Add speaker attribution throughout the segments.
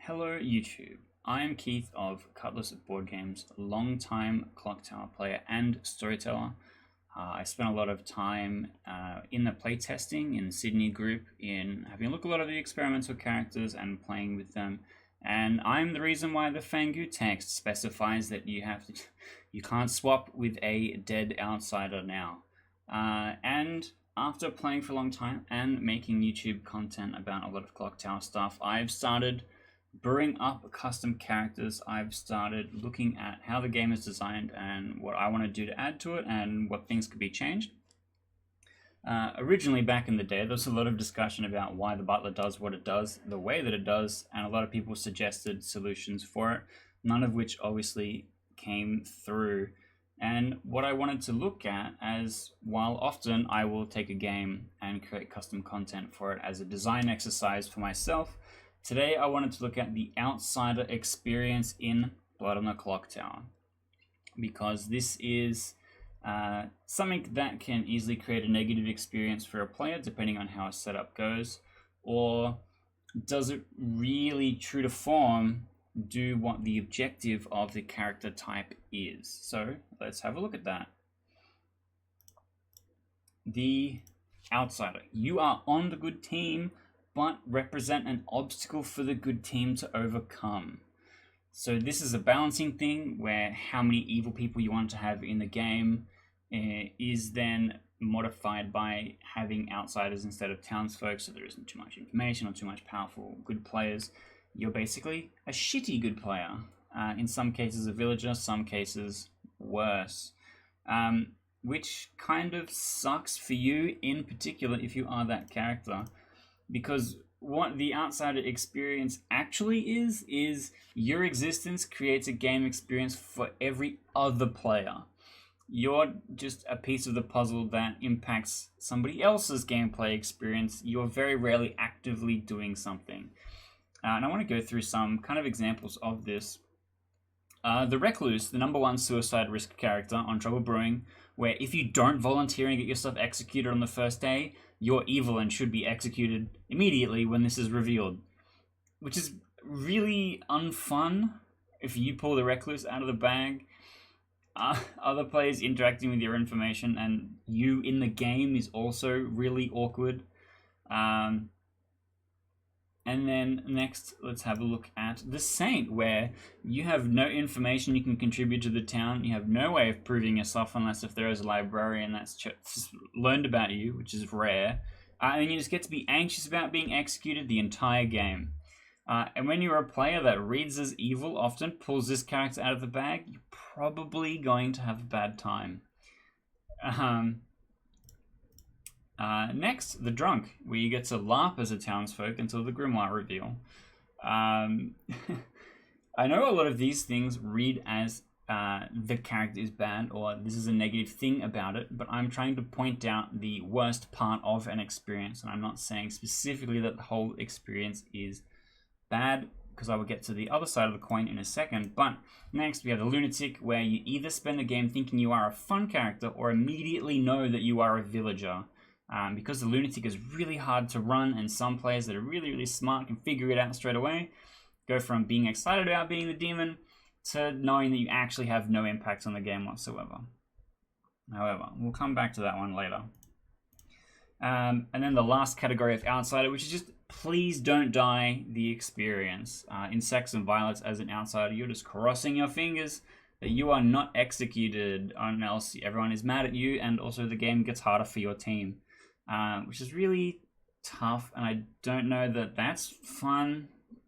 Speaker 1: Hello YouTube, I am Keith of Cutlass Board Games, long-time Clocktower player and storyteller. I spent a lot of time in the playtesting in the Sydney group, in having a look at a lot of the experimental characters and playing with them. And I'm the reason why the Fangu text specifies that you can't swap with a dead outsider now. And after playing for a long time and making YouTube content about a lot of Clocktower stuff, I've started brewing up custom characters. I've started looking at how the game is designed and what I want to do to add to it and what things could be changed. Originally, back in the day, there was a lot of discussion about why the Butler does what it does, the way that it does, and a lot of people suggested solutions for it, none of which obviously came through. And what I wanted to look at, as while often I will take a game and create custom content for it as a design exercise for myself, today I wanted to look at the outsider experience in Blood on the Clocktower, because this is something that can easily create a negative experience for a player depending on how a setup goes, or does it really, true to form, do what the objective of the character type is? So let's have a look at that. The outsider. You are on the good team, but represent an obstacle for the good team to overcome. So this is a balancing thing where how many evil people you want to have in the game is then modified by having outsiders instead of townsfolk, so there isn't too much information or too much powerful good players. You're basically a shitty good player. In some cases a villager, some cases worse. Which kind of sucks for you in particular if you are that character. Because what the outsider experience actually is your existence creates a game experience for every other player. You're just a piece of the puzzle that impacts somebody else's gameplay experience. You're very rarely actively doing something. And I want to go through some kind of examples of this. The Recluse, the #1 suicide risk character on Trouble Brewing, where if you don't volunteer and get yourself executed on the first day, you're evil and should be executed immediately when this is revealed. Which is really unfun if you pull the Recluse out of the bag. Other players interacting with your information and you in the game is also really awkward. And then next, let's have a look at the Saint, where you have no information you can contribute to the town. You have no way of proving yourself unless if there is a librarian that's just learned about you, which is rare. And then you just get to be anxious about being executed the entire game. And when you're a player that reads as evil, often pulls this character out of the bag, you're probably going to have a bad time. Next, the Drunk, where you get to LARP as a townsfolk until the Grimoire reveal. I know a lot of these things read as the character is bad or this is a negative thing about it, but I'm trying to point out the worst part of an experience, and I'm not saying specifically that the whole experience is bad, because I will get to the other side of the coin in a second. But next we have the Lunatic, where you either spend the game thinking you are a fun character or immediately know that you are a villager. Because the Lunatic is really hard to run, and some players that are really, really smart can figure it out straight away, go from being excited about being the demon to knowing that you actually have no impact on the game whatsoever. However, we'll come back to that one later. And then the last category of outsider, which is just please don't die the experience. In Sex and Violence, as an outsider, you're just crossing your fingers that you are not executed, or else everyone is mad at you, and also the game gets harder for your team. Which is really tough, and I don't know that that's fun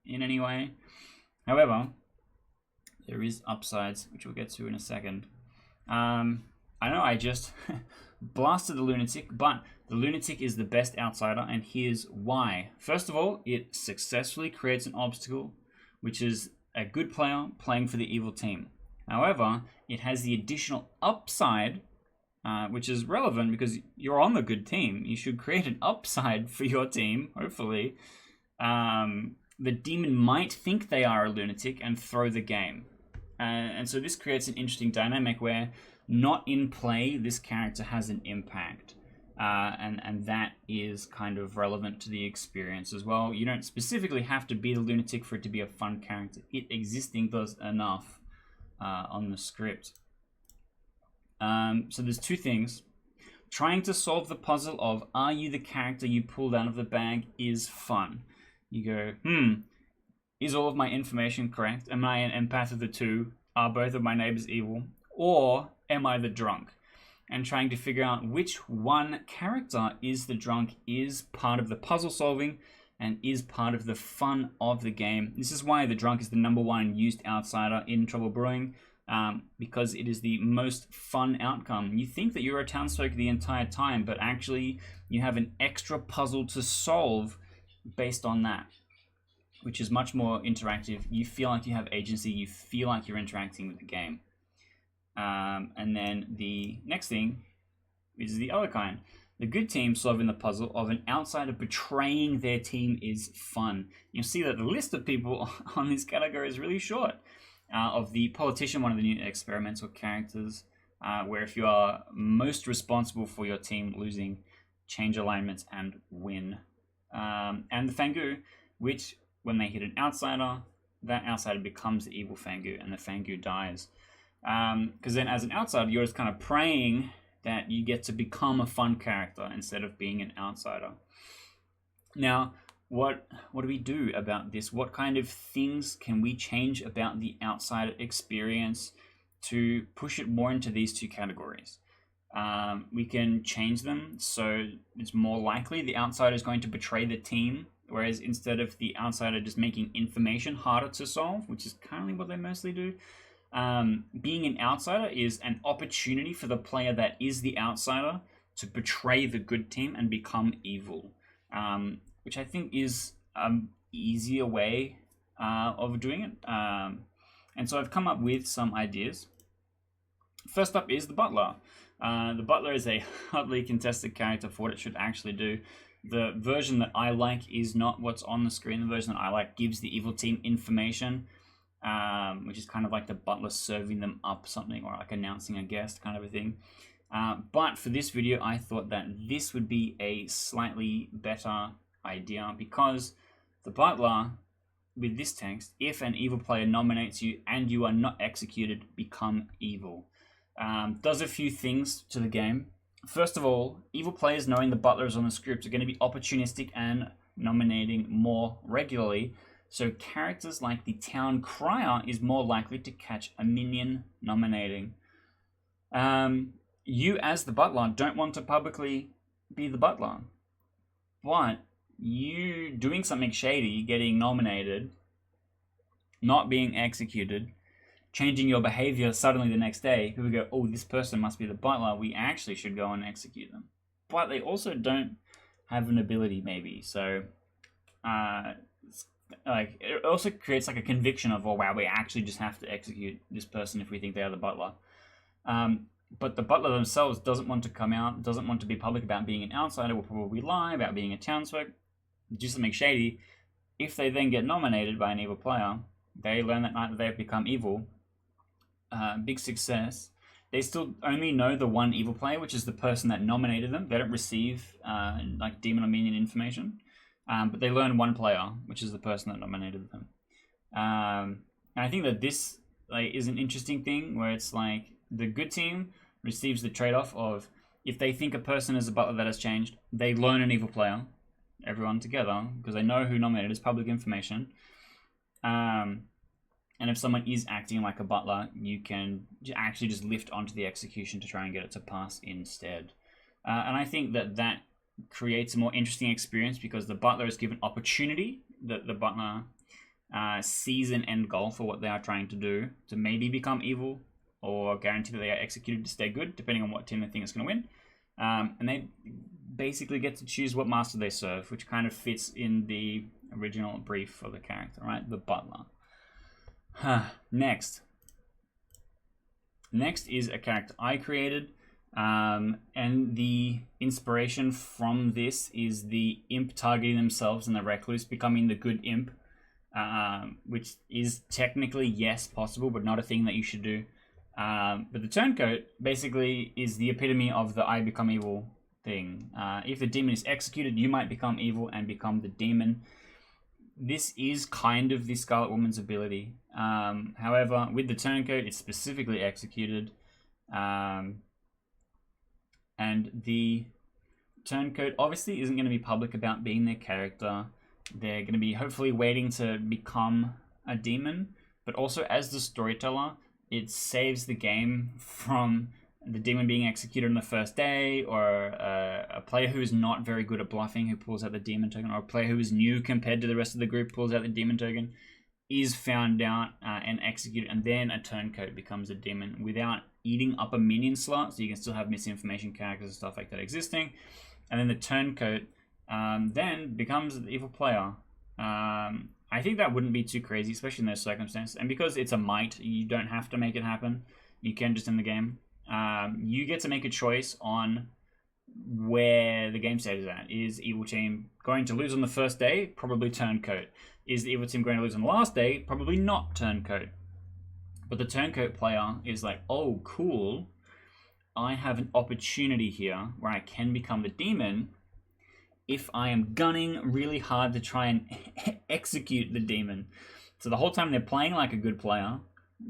Speaker 1: in any way. However, there is upsides, which we'll get to in a second. I know I just blasted the Lunatic, but the Lunatic is the best outsider, and here's why. First of all, it successfully creates an obstacle, which is a good player playing for the evil team. However, it has the additional upside, which is relevant because you're on the good team. You should create an upside for your team, hopefully. The demon might think they are a lunatic and throw the game. And so this creates an interesting dynamic where not in play, this character has an impact. and that is kind of relevant to the experience as well. You don't specifically have to be the lunatic for it to be a fun character. It existing does enough on the script. So there's two things. Trying to solve the puzzle of are you the character you pulled out of the bag is fun. You go, is all of my information correct? Am I an empath of the two? Are both of my neighbors evil? Or am I the drunk? And trying to figure out which one character is the drunk is part of the puzzle solving and is part of the fun of the game. This is why the drunk is the #1 used outsider in Trouble Brewing, because it is the most fun outcome. You think that you're a townsfolk the entire time, but actually you have an extra puzzle to solve based on that, which is much more interactive. You feel like you have agency, you feel like you're interacting with the game. And then the next thing is the other kind. The good team solving the puzzle of an outsider betraying their team is fun. You'll see that the list of people on this category is really short. Of the politician, one of the new experimental characters, where if you are most responsible for your team losing, change alignments and win. And the Fangu, which when they hit an outsider, that outsider becomes the evil Fangu and the Fangu dies. Because then as an outsider, you're just kind of praying that you get to become a fun character instead of being an outsider. Now, what do we do about this? What kind of things can we change about the outsider experience to push it more into these two categories? We can change them so it's more likely the outsider is going to betray the team, whereas instead of the outsider just making information harder to solve, which is currently what they mostly do, being an outsider is an opportunity for the player that is the outsider to betray the good team and become evil, which I think is an easier way of doing it. And so I've come up with some ideas. First up is the Butler. The Butler is a hotly contested character for what it should actually do. The version that I like is not what's on the screen. The version that I like gives the evil team information, which is kind of like the Butler serving them up something, or like announcing a guest kind of a thing. But for this video, I thought that this would be a slightly better idea, because the Butler, with this text, if an evil player nominates you and you are not executed, become evil. Does a few things to the game. First of all, evil players knowing the Butler is on the script are going to be opportunistic and nominating more regularly. So characters like the Town Crier is more likely to catch a minion nominating. You as the Butler don't want to publicly be the Butler, but you doing something shady, getting nominated, not being executed, changing your behavior suddenly the next day, people go, oh, this person must be the Butler, we actually should go and execute them. But they also don't have an ability, maybe. So like it also creates like a conviction of, oh wow, we actually just have to execute this person if we think they are the Butler. But the Butler themselves doesn't want to come out, doesn't want to be public about being an outsider, will probably lie about being a townsfolk, do something shady. If they then get nominated by an evil player, they learn that night that they've become evil. Big success. They still only know the one evil player, which is the person that nominated them. They don't receive like demon or minion information, but they learn one player, which is the person that nominated them. And I think that this is an interesting thing where it's like the good team receives the trade-off of, if they think a person is a Butler that has changed, they learn an evil player, everyone together, because they know who nominated is public information. And if someone is acting like a Butler, you can actually just lift onto the execution to try and get it to pass instead. And I think that that creates a more interesting experience, because the Butler is given opportunity, that the Butler sees an end goal for what they are trying to do, to maybe become evil, or guarantee that they are executed to stay good, depending on what team they think is going to win. And they basically get to choose what master they serve, which kind of fits in the original brief for the character, right? The Butler. Next is a character I created, and the inspiration from this is the imp targeting themselves and the Recluse becoming the good imp, which is technically, yes, possible, but not a thing that you should do. But the Turncoat basically is the epitome of the I become evil thing. If the demon is executed, you might become evil and become the demon. This is kind of the Scarlet Woman's ability. However, with the Turncoat, it's specifically executed. And the Turncoat obviously isn't going to be public about being their character. They're going to be hopefully waiting to become a demon. But also, as the storyteller, it saves the game from the demon being executed on the first day, or a player who is not very good at bluffing who pulls out the demon token, or a player who is new compared to the rest of the group pulls out the demon token, is found out and executed, and then a Turncoat becomes a demon without eating up a minion slot, so you can still have misinformation characters and stuff like that existing. And then the Turncoat then becomes the evil player. I think that wouldn't be too crazy, especially in those circumstances. And because it's a might, you don't have to make it happen. You can just end the game. You get to make a choice on where the game state is at. Is evil team going to lose on the first day? Probably Turncoat. Is the evil team going to lose on the last day? Probably not Turncoat. But the Turncoat player is like, oh, cool. I have an opportunity here where I can become the demon if I am gunning really hard to try and execute the demon. So the whole time they're playing like a good player,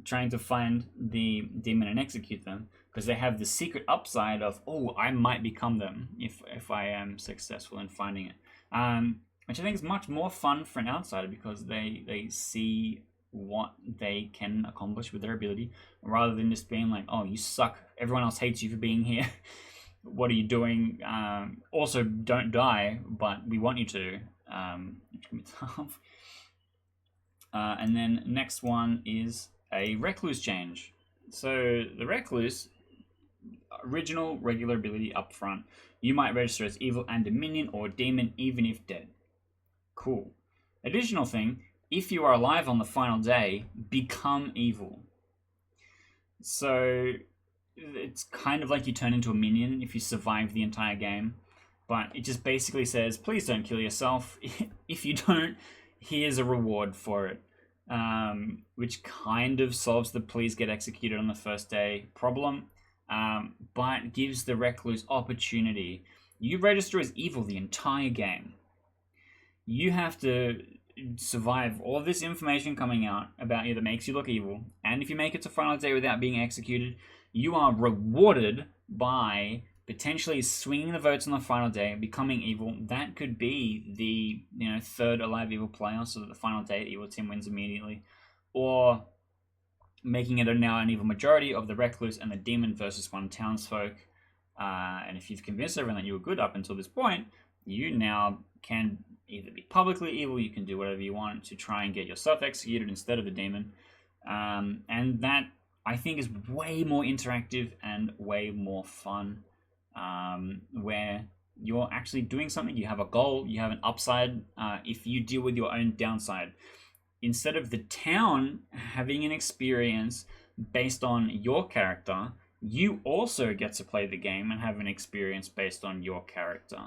Speaker 1: trying to find the demon and execute them, because they have the secret upside of, oh, I might become them if I am successful in finding it. Which I think is much more fun for an outsider, because they see what they can accomplish with their ability, rather than just being like, oh, you suck, everyone else hates you for being here. What are you doing? Also, don't die, but we want you to. Which can be tough. And then next one is a Recluse change. So the Recluse, original regular ability up front. You might register as evil and a minion or demon even if dead. Cool. Additional thing, if you are alive on the final day, become evil. So it's kind of like you turn into a minion if you survive the entire game, but it just basically says, please don't kill yourself. If you don't, here's a reward for it, which kind of solves the please get executed on the first day problem, but gives the Recluse opportunity. You register as evil the entire game. You have to survive all of this information coming out about you that makes you look evil, and if you make it to final day without being executed, you are rewarded by potentially swinging the votes on the final day and becoming evil. That could be the third alive evil player, so that the final day evil team wins immediately, or making it now an evil majority of the Recluse and the demon versus one townsfolk. And if you've convinced everyone that you were good up until this point, you now can either be publicly evil, you can do whatever you want to try and get yourself executed instead of the demon. And that, I think, is way more interactive and way more fun, where you're actually doing something. You have a goal, you have an upside, if you deal with your own downside. Instead of the town having an experience based on your character, you also get to play the game and have an experience based on your character,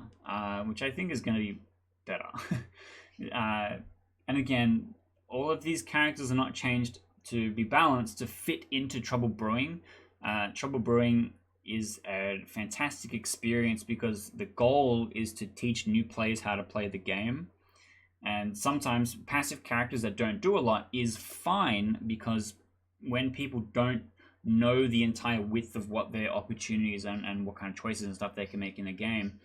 Speaker 1: which I think is going to be better. And again, all of these characters are not changed to be balanced to fit into Trouble Brewing. Trouble Brewing is a fantastic experience because the goal is to teach new players how to play the game. And sometimes passive characters that don't do a lot is fine, because when people don't know the entire width of what their opportunities and what kind of choices and stuff they can make in a game,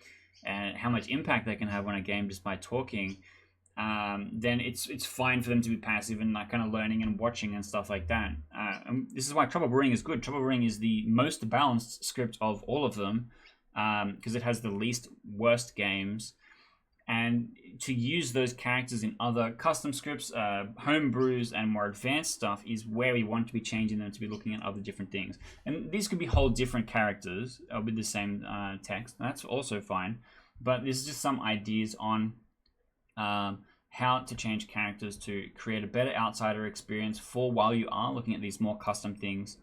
Speaker 1: and how much impact they can have on a game just by talking, then it's fine for them to be passive and like kind of learning and watching and stuff like that. And this is why Trouble Brewing is good. Trouble Brewing is the most balanced script of all of them, because it has the least worst games. And to use those characters in other custom scripts, home brews, and more advanced stuff is where we want to be changing them to be looking at other different things. And these could be whole different characters with the same text. That's also fine. But this is just some ideas on how to change characters to create a better outsider experience for while you are looking at these more custom things.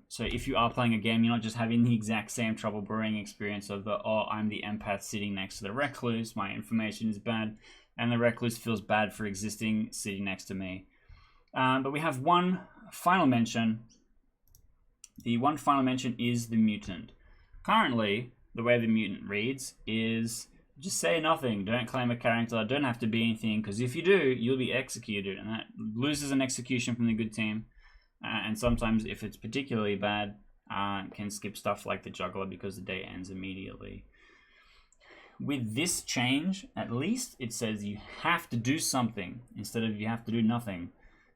Speaker 1: So if you are playing a game, you're not just having the exact same Trouble Brewing experience of I'm the empath sitting next to the Recluse, my information is bad, and the Recluse feels bad for existing sitting next to me. But we have one final mention. The one final mention is the Mutant. Currently, the way the mutant reads is just say nothing, don't claim a character, don't have to be anything, because if you do, you'll be executed, and that loses an execution from the good team. And sometimes, if it's particularly bad, can skip stuff like the juggler because the day ends immediately. With this change, at least it says you have to do something instead of you have to do nothing,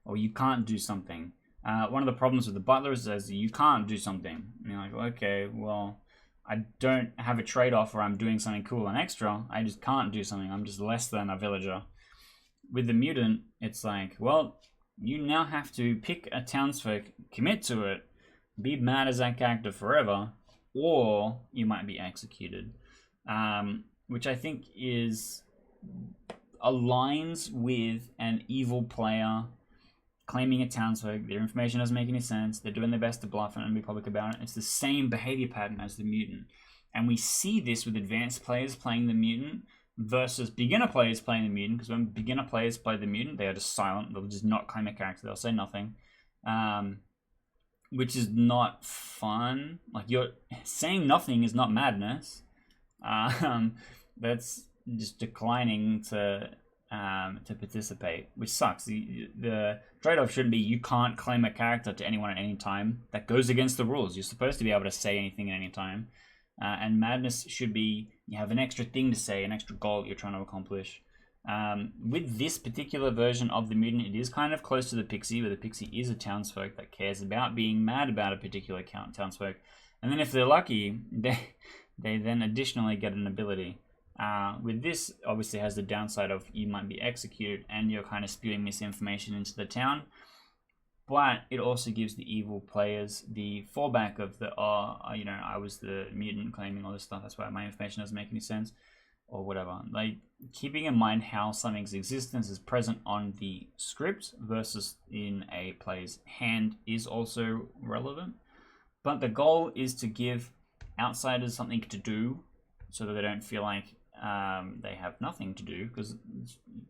Speaker 1: or you can't do something. One of the problems with the Butler is says you can't do something. And you're like, okay, well, I don't have a trade-off where I'm doing something cool and extra. I just can't do something. I'm just less than a villager. With the mutant, it's like, well, you now have to pick a townsfolk, commit to it, be mad as that character forever, or you might be executed. Which I think aligns with an evil player claiming a townsfolk. Their information doesn't make any sense. They're doing their best to bluff it and be public about it. It's the same behavior pattern as the mutant. And we see this with advanced players playing the mutant versus beginner players playing the mutant, because when beginner players play the mutant, they are just silent. They'll just not claim a character. They'll say nothing. Which is not fun. Like, you're saying nothing is not madness. That's just declining to participate, which sucks. The trade-off shouldn't be you can't claim a character to anyone at any time. That goes against the rules. You're supposed to be able to say anything at any time. And madness should be you have an extra thing to say, an extra goal that you're trying to accomplish. With this particular version of the mutant, it is kind of close to the pixie, where the pixie is a townsfolk that cares about being mad about a particular townsfolk. And then if they're lucky, they then additionally get an ability. With this, obviously has the downside of you might be executed and you're kind of spewing misinformation into the town. But it also gives the evil players the fallback of I was the mutant claiming all this stuff, that's why my information doesn't make any sense, or whatever. Like, keeping in mind how something's existence is present on the script versus in a player's hand is also relevant. But the goal is to give outsiders something to do so that they don't feel like they have nothing to do, because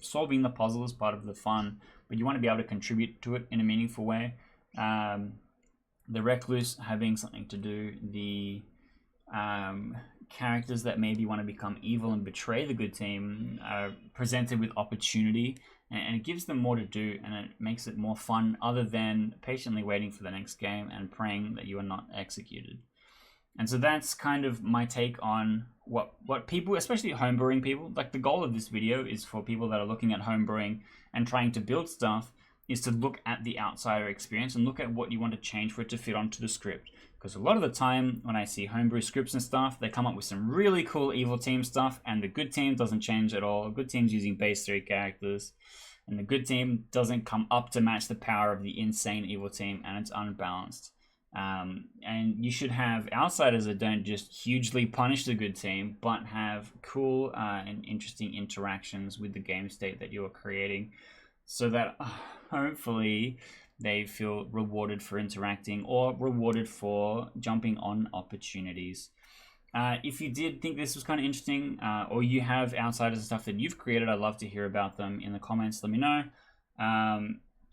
Speaker 1: solving the puzzle is part of the fun, but you want to be able to contribute to it in a meaningful way. The Recluse having something to do, the characters that maybe want to become evil and betray the good team are presented with opportunity, and it gives them more to do, and it makes it more fun other than patiently waiting for the next game and praying that you are not executed. And so that's kind of my take on what people, especially homebrewing people, like the goal of this video is for people that are looking at homebrewing and trying to build stuff, is to look at the outsider experience and look at what you want to change for it to fit onto the script. Because a lot of the time when I see homebrew scripts and stuff, they come up with some really cool evil team stuff, and the good team doesn't change at all. Good team's using base 3 characters, and the good team doesn't come up to match the power of the insane evil team, and it's unbalanced. And you should have outsiders that don't just hugely punish the good team, but have cool and interesting interactions with the game state that you're creating, so that hopefully they feel rewarded for interacting or rewarded for jumping on opportunities. If you did think this was kind of interesting, or you have outsiders and stuff that you've created, I'd love to hear about them in the comments. Let me know.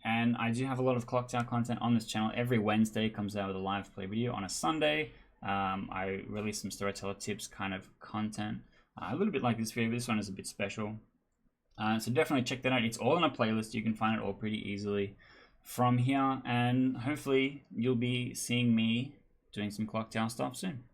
Speaker 1: And I do have a lot of Clocktower content on this channel. Every Wednesday comes out with a live play video. On a Sunday, I release some storyteller tips kind of content. A little bit like this video, but this one is a bit special. So definitely check that out. It's all in a playlist. You can find it all pretty easily from here. And hopefully you'll be seeing me doing some Clocktower stuff soon.